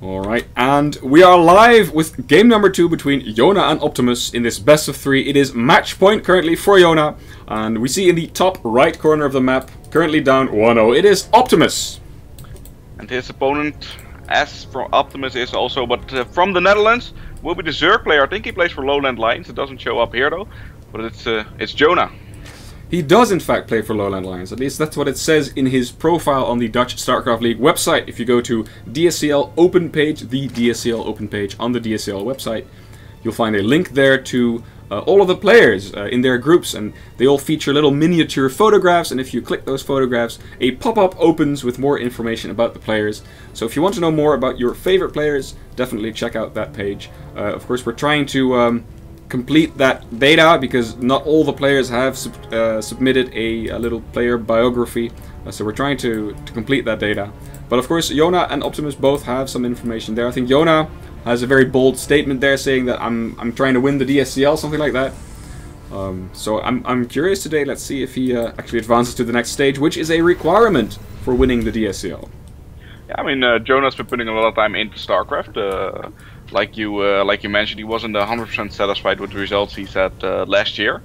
Alright, and we are live with game number 2 between Jona and Optimus in this best of 3. It is match point currently for Jona, and we see in the top right corner of the map, currently down 1-0, it is Optimus. And his opponent, as from Optimus, is also, but from the Netherlands, will be the Zerg player. I think he plays for Lowland Lions. It doesn't show up here though, but it's Jona. He does in fact play for Lowland Lions, at least that's what it says in his profile on the Dutch StarCraft League website. If you go to DSCL open page, the DSCL open page on the DSCL website, you'll find a link there to all of the players in their groups, and they all feature little miniature photographs, and if you click those photographs, a pop-up opens with more information about the players. So if you want to know more about your favorite players, definitely check out that page. Of course, we're trying to complete that data because not all the players have submitted a little player biography, so we're trying to complete that data. But of course, Jona and Optimus both have some information there. I think Jona has a very bold statement there saying that I'm trying to win the DSCL, something like that. So I'm curious today. Let's see if he actually advances to the next stage, which is a requirement for winning the DSCL. Yeah, I mean, Jona's been putting a lot of time into StarCraft. Like you mentioned, he wasn't 100% satisfied with the results he said last year.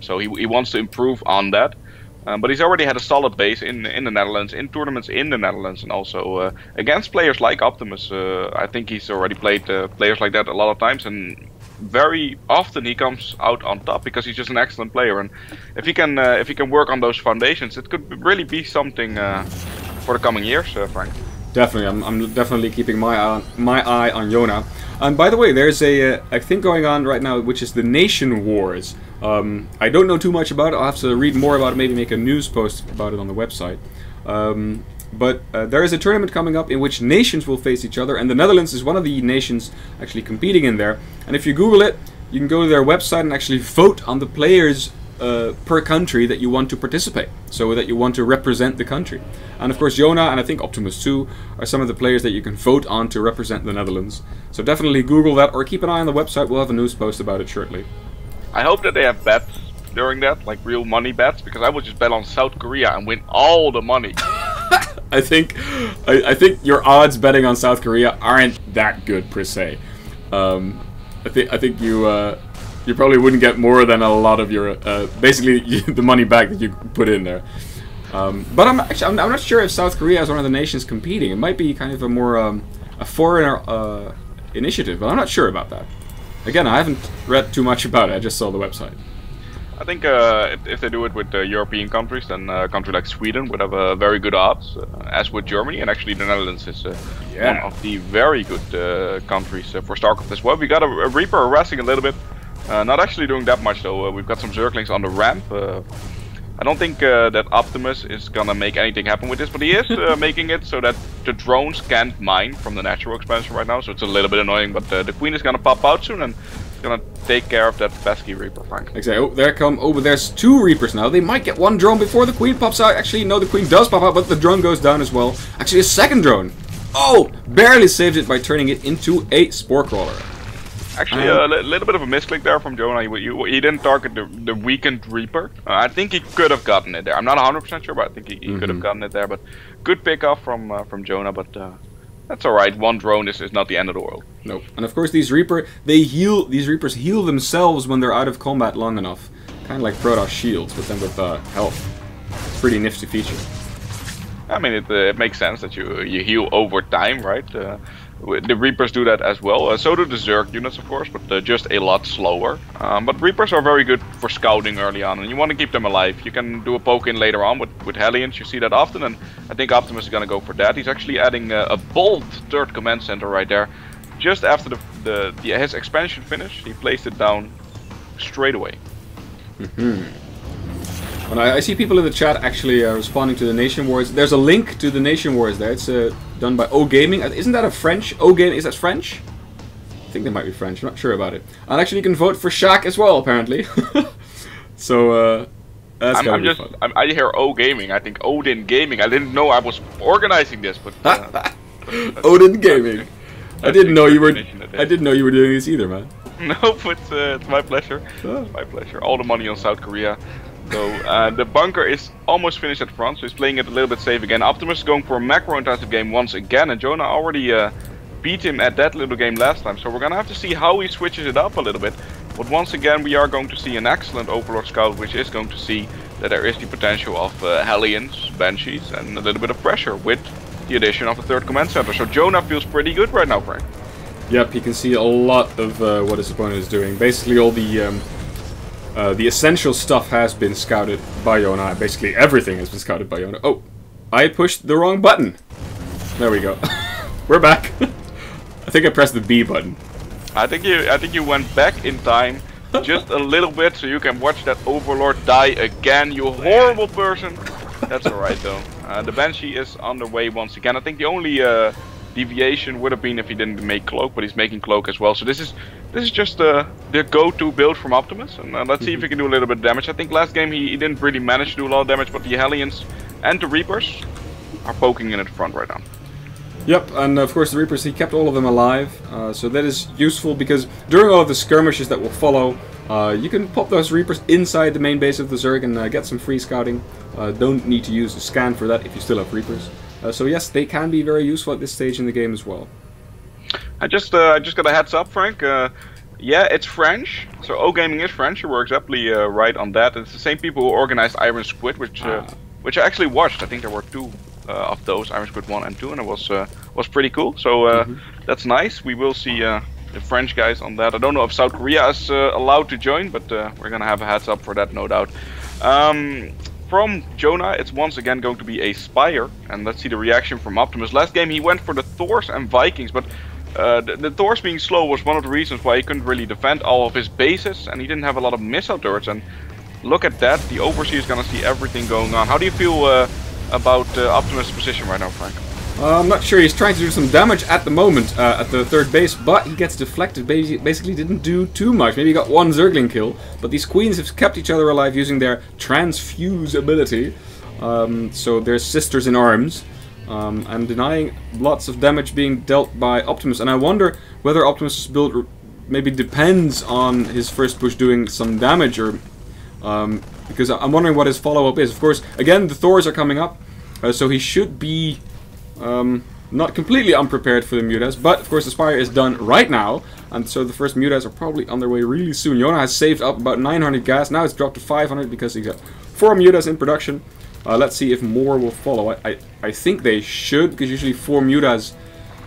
So he wants to improve on that. But he's already had a solid base in the Netherlands, in tournaments in the Netherlands, and also against players like Optimus. I think he's already played players like that a lot of times, and very often he comes out on top because he's just an excellent player. And if he can work on those foundations, it could really be something for the coming years, Frank. Definitely, I'm definitely keeping my eye on Jona. And by the way, there's a thing going on right now, which is the Nation Wars. I don't know too much about it. I'll have to read more about it, maybe make a news post about it on the website. But there is a tournament coming up in which nations will face each other, and the Netherlands is one of the nations actually competing in there. And if you Google it, you can go to their website and actually vote on the players per country that you want to participate, so that you want to represent the country. And of course Jona, and I think Optimus too, are some of the players that you can vote on to represent the Netherlands. So definitely Google that, or keep an eye on the website. We'll have a news post about it shortly. I hope that they have bets during that, like real money bets, because I would just bet on South Korea and win all the money. I think your odds betting on South Korea aren't that good per se. I think you probably wouldn't get more than a lot of your basically the money back that you put in there. But I'm not sure if South Korea is one of the nations competing. It might be kind of a more a foreigner initiative, but I'm not sure about that. Again, I haven't read too much about it. I just saw the website. I think if they do it with European countries, then a country like Sweden would have very good odds, as with Germany, and actually the Netherlands is one of the very good countries for StarCraft as well. We got a Reaper harassing a little bit. Not actually doing that much though. We've got some Zerglings on the ramp. I don't think that Optimus is gonna make anything happen with this, but he is making it so that the drones can't mine from the natural expansion right now, so it's a little bit annoying, but the Queen is gonna pop out soon and it's gonna take care of that pesky Reaper, Frank. Exactly. Oh, there come. Oh, but there's 2 Reapers now. They might get 1 drone before the Queen pops out. Actually, no, the Queen does pop out, but the drone goes down as well. Actually, a 2nd drone. Oh, barely saved it by turning it into a Spore Crawler. Actually, a little bit of a misclick there from Jona. He didn't target the weakened Reaper. I think he could have gotten it there. I'm not 100% sure, but I think he could have gotten it there. But good pick off from Jona. But that's all right. 1 drone is not the end of the world. Nope. And of course, these Reapers heal themselves when they're out of combat long enough. Kind of like Protoss shields, but then with health. It's a pretty nifty feature. I mean, it makes sense that you heal over time, right? The Reapers do that as well. So do the Zerg units, of course, but just a lot slower. But Reapers are very good for scouting early on, and you want to keep them alive. You can do a poke in later on with Hellions. You see that often, and I think Optimus is going to go for that. He's actually adding a bold 3rd command center right there. Just after his expansion finish, he placed it down straight away. Well, I see people in the chat actually responding to the Nation Wars. There's a link to the Nation Wars there. It's done by O Gaming. Isn't that a French? O Gaming, is that French? I think they might be French. I'm not sure about it. And actually, you can vote for Shaq as well, apparently. So that's gonna be fun. I hear O Gaming. I think Odin Gaming. I didn't know I was organizing this, but Odin Gaming. I didn't know you were. I didn't know you were doing this either, man. No, but it's my pleasure. Oh. It's my pleasure. All the money on South Korea. So the bunker is almost finished at front, so he's playing it a little bit safe again. Optimus is going for a macro-intensive game once again, and Jona already beat him at that little game last time. So we're gonna have to see how he switches it up a little bit. But once again, we are going to see an excellent Overlord Scout, which is going to see that there is the potential of Hellions, Banshees, and a little bit of pressure with the addition of the third command center. So Jona feels pretty good right now, Frank. Yep, he can see a lot of what his opponent is doing. Basically, all the essential stuff has been scouted by Jona. Basically, everything has been scouted by Jona. Oh, I pushed the wrong button. There we go. We're back. I think I pressed the B button. I think you went back in time just a little bit, so you can watch that Overlord die again. You horrible person. That's alright though. The Banshee is on the way once again. I think the only deviation would have been if he didn't make Cloak, but he's making Cloak as well. So this is just the go-to build from Optimus, and let's see if he can do a little bit of damage. I think last game he didn't really manage to do a lot of damage, but the Hellions and the Reapers are poking in at the front right now. Yep, and of course the Reapers, he kept all of them alive, so that is useful because during all of the skirmishes that will follow, you can pop those Reapers inside the main base of the Zerg and get some free scouting. Don't need to use the scan for that if you still have Reapers. So yes, they can be very useful at this stage in the game as well. I just got a heads up, Frank. Yeah, it's French, so O Gaming is French. You were exactly right on that. It's the same people who organized Iron Squid, which I actually watched. I think there were two of those, Iron Squid 1 and 2, and it was pretty cool. So that's nice. We will see the French guys on that. I don't know if South Korea is allowed to join, but we're gonna have a heads up for that, no doubt. From Jona, it's once again going to be a Spire, and let's see the reaction from Optimus. Last game he went for the Thors and Vikings, but the Thors being slow was one of the reasons why he couldn't really defend all of his bases, and he didn't have a lot of missile turrets. And look at that, the Overseer is gonna see everything going on. How do you feel about Optimus' position right now, Frank? I'm not sure. He's trying to do some damage at the moment at the third base, but he gets deflected. Basically didn't do too much. Maybe he got one Zergling kill, but these queens have kept each other alive using their transfuse ability. So they're sisters in arms, and denying lots of damage being dealt by Optimus. And I wonder whether Optimus' build maybe depends on his first push doing some damage, or because I'm wondering what his follow-up is. Of course, again, the Thors are coming up, so he should be not completely unprepared for the Mutas, but of course the Spire is done right now, and so the first Mutas are probably on their way really soon. Jona has saved up about 900 gas, now it's dropped to 500 because he's got 4 Mutas in production. Let's see if more will follow. I think they should, because usually 4 Mutas,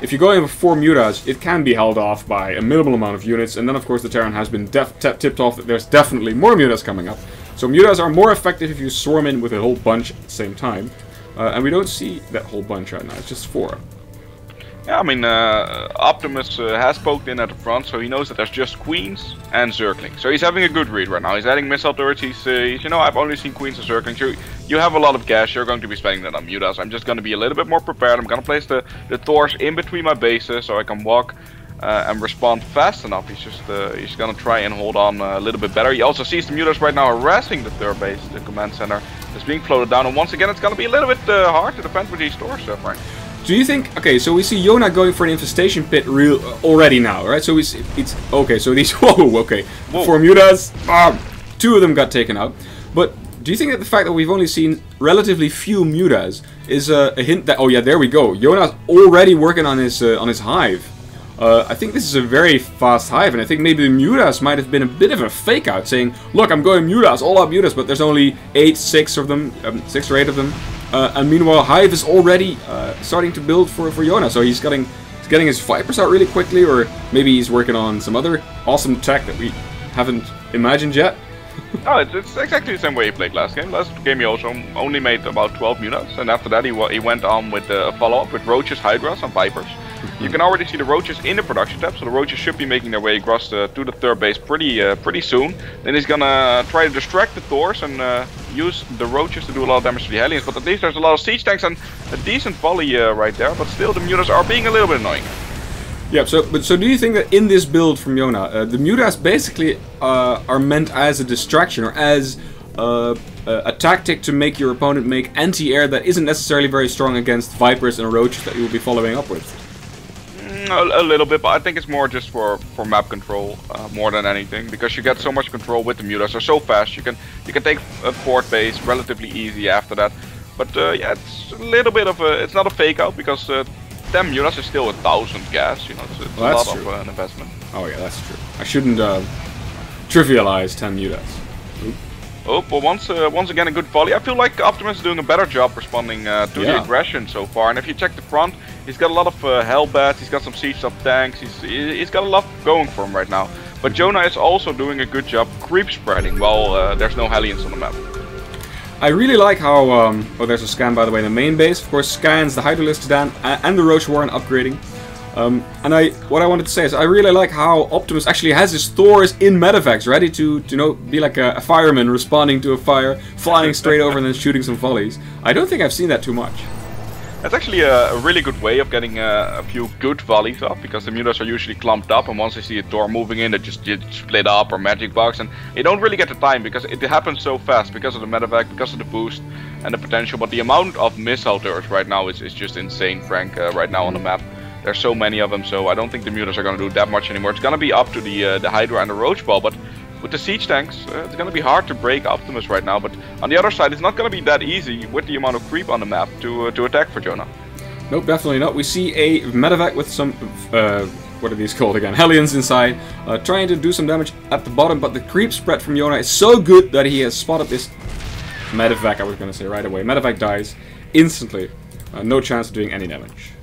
if you're going with 4 Mutas, it can be held off by a minimal amount of units, and then of course the Terran has been tipped off that there's definitely more Mutas coming up. So Mutas are more effective if you swarm in with a whole bunch at the same time. And we don't see that whole bunch right now, it's just 4. Yeah, I mean, Optimus has poked in at the front, so he knows that there's just Queens and Zerglings. So he's having a good read right now. He's adding missile turrets, he's you know, I've only seen Queens and Zerglings. You have a lot of gas, you're going to be spending that on Mutas. I'm just going to be a little bit more prepared. I'm going to place the Thors in between my bases so I can walk and respond fast enough. He's gonna try and hold on a little bit better. He also sees the Mutas right now harassing the third base, the command center is being floated down, and once again it's gonna be a little bit hard to defend with these Thors, Frank. Do you think? Okay, so we see Jona going for an infestation pit already now, right? So it's okay. So these whoa. 4 Mutas, 2 of them got taken out. But do you think that the fact that we've only seen relatively few Mutas is a hint that, oh yeah, there we go, Jona's already working on his hive? I think this is a very fast hive, and I think maybe the Mutas might have been a bit of a fake out, saying, look, I'm going Mutas, all out Mutas, but there's only 6 of them, 6 or 8 of them, and meanwhile Hive is already starting to build for Jona, so he's getting his Vipers out really quickly, or maybe he's working on some other awesome tech that we haven't imagined yet. Oh, it's exactly the same way he played last game. Last game he also only made about 12 Mutas, and after that he went on with a follow-up with Roaches, Hydras, and Vipers. You can already see the Roaches in the production tab, so the Roaches should be making their way across to the third base pretty soon. Then he's gonna try to distract the Thors and use the Roaches to do a lot of damage to the Hellions, but at least there's a lot of siege tanks and a decent volley right there, but still the Mutas are being a little bit annoying. Yeah, so do you think that in this build from Jona, the Mutas basically are meant as a distraction, or as a tactic to make your opponent make anti-air that isn't necessarily very strong against Vipers and Roaches that you will be following up with? A little bit, but I think it's more just for map control more than anything, because you get so much control with the Mutas. They're so fast. You can take a fourth base relatively easy after that. But yeah, it's a little bit of a, it's not a fake out, because 10 mulas is still 1,000 gas, you know, it's a lot of an investment. Oh yeah, that's true. I shouldn't trivialize 10 mutas. Oh, but once again a good volley. I feel like Optimus is doing a better job responding to the aggression so far. And if you check the front, he's got a lot of Hellbats, he's got some siege up tanks, he's got a lot going for him right now. But Jona is also doing a good job creep spreading while there's no Hellions on the map. I really like how, oh, there's a scan by the way in the main base. Of course, scans the Hydralisk Sedan and the Roach Warren upgrading. And what I wanted to say is I really like how Optimus actually has his Thors in medevacs ready to you know, be like a fireman responding to a fire, flying straight over and then shooting some volleys. I don't think I've seen that too much. That's actually a really good way of getting a few good volleys off, because the mutas are usually clumped up, and once they see a door moving in, they just split up or magic box, and you don't really get the time because it happens so fast because of the medevac, because of the boost and the potential. But the amount of missile turrets right now is just insane, Frank. Right now on the map, there's so many of them, so I don't think the mutas are going to do that much anymore. It's going to be up to the Hydra and the Roach Ball, but with the siege tanks, it's going to be hard to break Optimus right now. But on the other side, it's not going to be that easy with the amount of creep on the map to attack for Jona. Nope, definitely not. We see a medevac with some, what are these called again? Hellions inside, trying to do some damage at the bottom, but the creep spread from Jona is so good that he has spotted this medevac, I was going to say right away. Medevac dies instantly. No chance of doing any damage.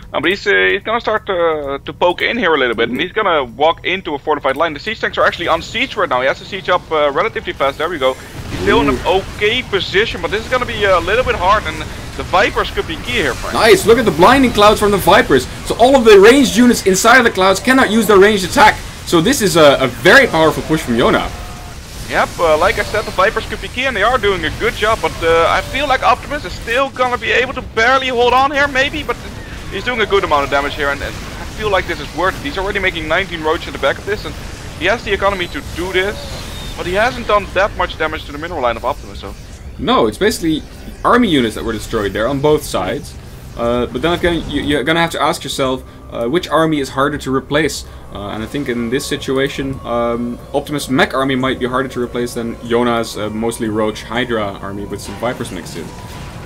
But he's gonna start to poke in here a little bit, and he's gonna walk into a fortified line. The siege tanks are actually on siege right now. He has to siege up relatively fast. There we go. He's still in an okay position, but this is gonna be a little bit hard, and the Vipers could be key here, Frank. Nice, look at the blinding clouds from the Vipers. So all of the ranged units inside of the clouds cannot use their ranged attack. So this is a very powerful push from Jona. Yep, like I said, the Vipers could be key, and they are doing a good job, but I feel like Optimus is still gonna be able to barely hold on here, maybe, but he's doing a good amount of damage here, and I feel like this is worth it. He's already making 19 roach in the back of this, and he has the economy to do this, but he hasn't done that much damage to the mineral line of Optimus, so... No, it's basically army units that were destroyed there on both sides. But then again, you're gonna have to ask yourself, which army is harder to replace? And I think in this situation, Optimus' mech army might be harder to replace than Jona's mostly Roach Hydra army with some Vipers mixed in.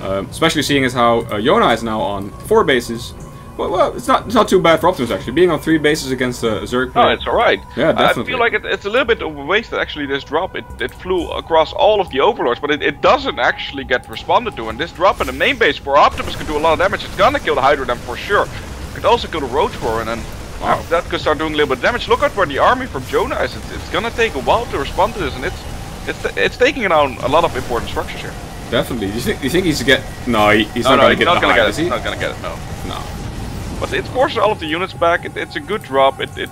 Especially seeing as how Jona is now on 4 bases. Well, it's not too bad for Optimus actually. Being on 3 bases against a Zerg player. Oh, it's alright. Yeah, definitely. I feel like it's a little bit of a waste that actually this drop, it flew across all of the Overlords, but it doesn't actually get responded to. And this drop in the main base for Optimus could do a lot of damage. It's gonna kill the Hydra then for sure. It could also kill the Roach Warren, and after that could start doing a little bit of damage. Look at where the army from Jona is. It's gonna take a while to respond to this, and it's taking down a lot of important structures here. Definitely. You think he's gonna get? No, he's not gonna get it. He's not gonna get it. No. No. But it forces all of the units back. It's a good drop. It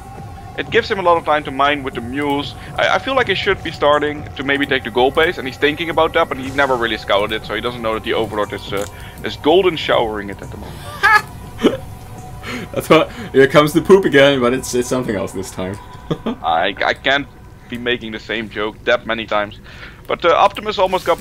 gives him a lot of time to mine with the mules. I feel like he should be starting to maybe take the gold base, and he's thinking about that, but he never really scouted it, so he doesn't know that the Overlord is golden showering it at the moment. That's what. Here comes the poop again, but it's something else this time. I can't be making the same joke that many times. But Optimus almost got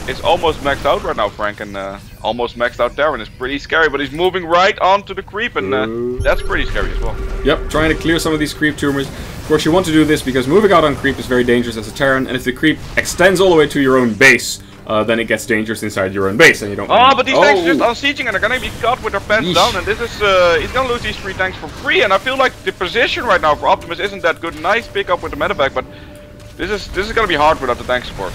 is almost maxed out right now, Frank, and almost maxed out there, and it's pretty scary. But he's moving right onto the creep, and that's pretty scary as well. Yep, trying to clear some of these creep tumors. Of course, you want to do this because moving out on creep is very dangerous as a Terran, and if the creep extends all the way to your own base, then it gets dangerous inside your own base, and you don't. Oh, but these tanks just unsieging, and they're gonna be caught with their pants down, and this is he's gonna lose these 3 tanks for free. And I feel like the position right now for Optimus isn't that good. Nice pickup with the medevac, but this is gonna be hard without the tank support.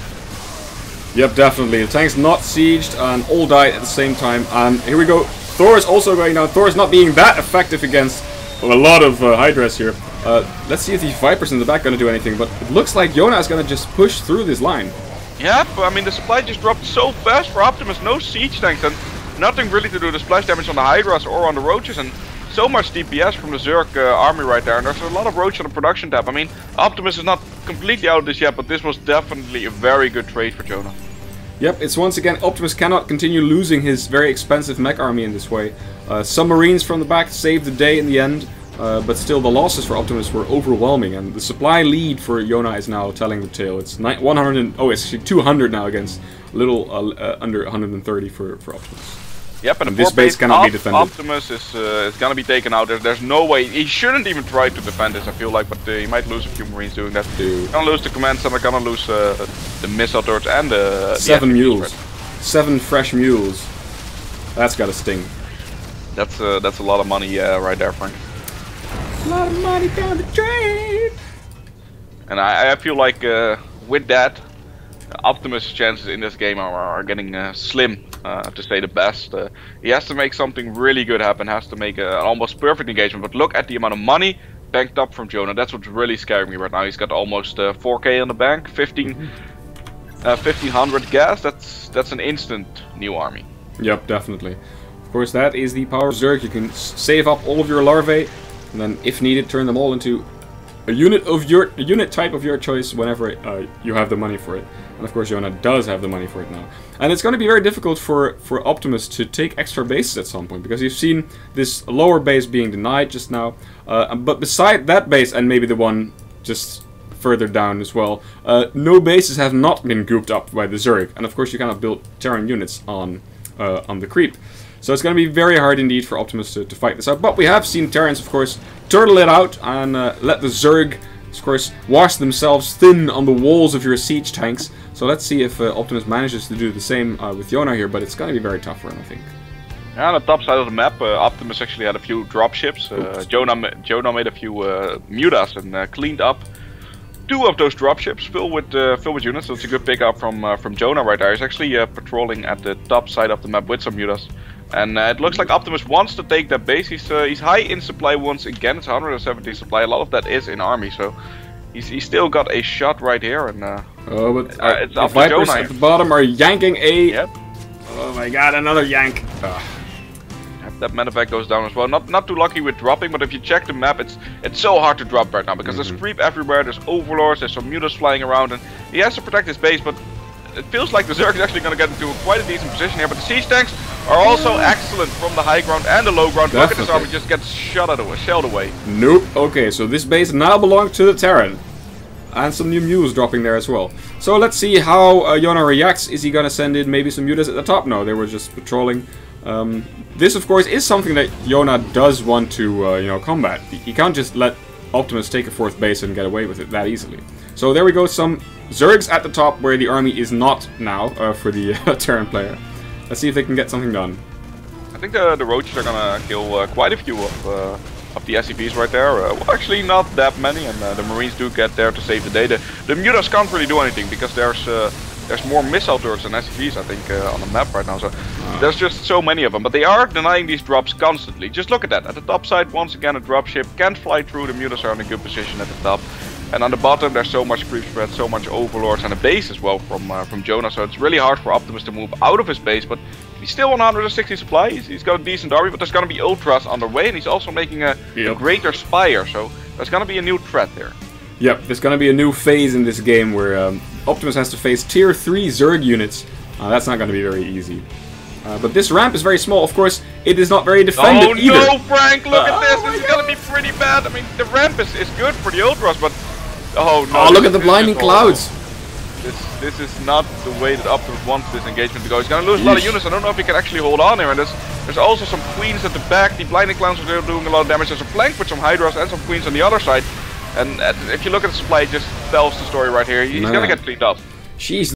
Yep, definitely. The tank's not sieged and all died at the same time. And here we go. Thor is also going down. Thor is not being that effective against a lot of Hydras here. Let's see if these Vipers in the back gonna do anything. But it looks like Jona is gonna just push through this line. Yep, I mean the supply just dropped so fast for Optimus. No siege tanks and nothing really to do the splash damage on the Hydras or on the Roaches. And so much DPS from the Zerg army right there, and there's a lot of Roach on the production tab. I mean, Optimus is not completely out of this yet, but this was definitely a very good trade for Jona. Yep, it's once again, Optimus cannot continue losing his very expensive mech army in this way. Some Marines from the back saved the day in the end, but still the losses for Optimus were overwhelming, and the supply lead for Jona is now telling the tale. It's 100, it's actually 200 now against a little under 130 for Optimus. Yep, and this base cannot be defended. Optimus is gonna be taken out. There's no way. He shouldn't even try to defend this, I feel like, but he might lose a few Marines doing that. He's gonna lose the command center, gonna lose the missile turrets and the 7 mules. 7 fresh mules. That's gotta sting. That's a lot of money right there, Frank. A lot of money down the drain. And I feel like with that, Optimus' chances in this game are getting slim, to say the best. He has to make something really good happen, has to make an almost perfect engagement. But look at the amount of money banked up from Jona. That's what's really scaring me right now. He's got almost 4K in the bank, 1500 gas. That's an instant new army. Yep, definitely. Of course, that is the power of Zerg. You can save up all of your larvae, and then, if needed, turn them all into a unit type of your choice whenever you have the money for it. And of course, Jona does have the money for it now. And it's going to be very difficult for Optimus to take extra bases at some point, because you've seen this lower base being denied just now. But beside that base, and maybe the one just further down as well, no bases have not been gooped up by the Zerg. And of course, you cannot build Terran units on the creep. So it's going to be very hard indeed for Optimus to fight this out. But we have seen Terrans, of course, turtle it out and let the Zerg, of course, wash themselves thin on the walls of your siege tanks. So let's see if Optimus manages to do the same with Jona here, but it's going to be very tough for him, I think. Yeah, on the top side of the map, Optimus actually had a few dropships. Jona made a few mutas and cleaned up 2 of those dropships filled with units. So it's a good pickup from Jona right there. He's actually patrolling at the top side of the map with some mutas. And it looks like Optimus wants to take that base. He's high in supply once again. It's 170 supply. A lot of that is in army, so he's still got a shot right here. And it's the Vipers at the bottom are yanking a. Yep. Oh my God! Another yank. That medevac goes down as well. Not too lucky with dropping, but if you check the map, it's so hard to drop right now because there's creep everywhere. There's overlords. There's some mutas flying around, and he has to protect his base, but. It feels like the Zerg is actually going to get into quite a decent position here, but the siege tanks are also excellent from the high ground and the low ground. Look at this army just gets shelled away. Nope. Okay, so this base now belongs to the Terran. And some new mules dropping there as well. So let's see how Jona reacts. Is he going to send in maybe some mutas at the top? No, they were just patrolling. This, of course, is something that Jona does want to combat. He can't just let Optimus take a 4th base and get away with it that easily. So there we go, some Zergs at the top where the army is not now for the Terran player. Let's see if they can get something done. I think the Roaches are gonna kill quite a few of the SCVs right there. Well, actually not that many, and the Marines do get there to save the day. The mutas can't really do anything because there's more missile turrets than SCVs, I think, on the map right now. So there's just so many of them, but they are denying these drops constantly. Just look at that. At the top side, once again, a dropship can't fly through. The mutas are in a good position at the top. And on the bottom, there's so much creep spread, so much overlords, and a base as well from Jona. So it's really hard for Optimus to move out of his base, but he's still 160 supply. He's got a decent army, but there's going to be ultras on the way, and he's also making a greater spire. So there's going to be a new threat there. Yep, there's going to be a new phase in this game where Optimus has to face tier 3 Zerg units. That's not going to be very easy. But this ramp is very small. Of course, it is not very defended either. Oh no, Frank! Look at this! This is going to be pretty bad. I mean, the ramp is good for the ultras, but oh no! Oh, look at the blinding clouds! This is not the way that Optimus wants this engagement to go. He's going to lose a lot of units. I don't know if he can actually hold on here. And there's also some queens at the back. The blinding clouds are doing a lot of damage. There's a flank with some hydras and some queens on the other side. And if you look at the supply, it just tells the story right here. He's going to get cleaned up. Jeez.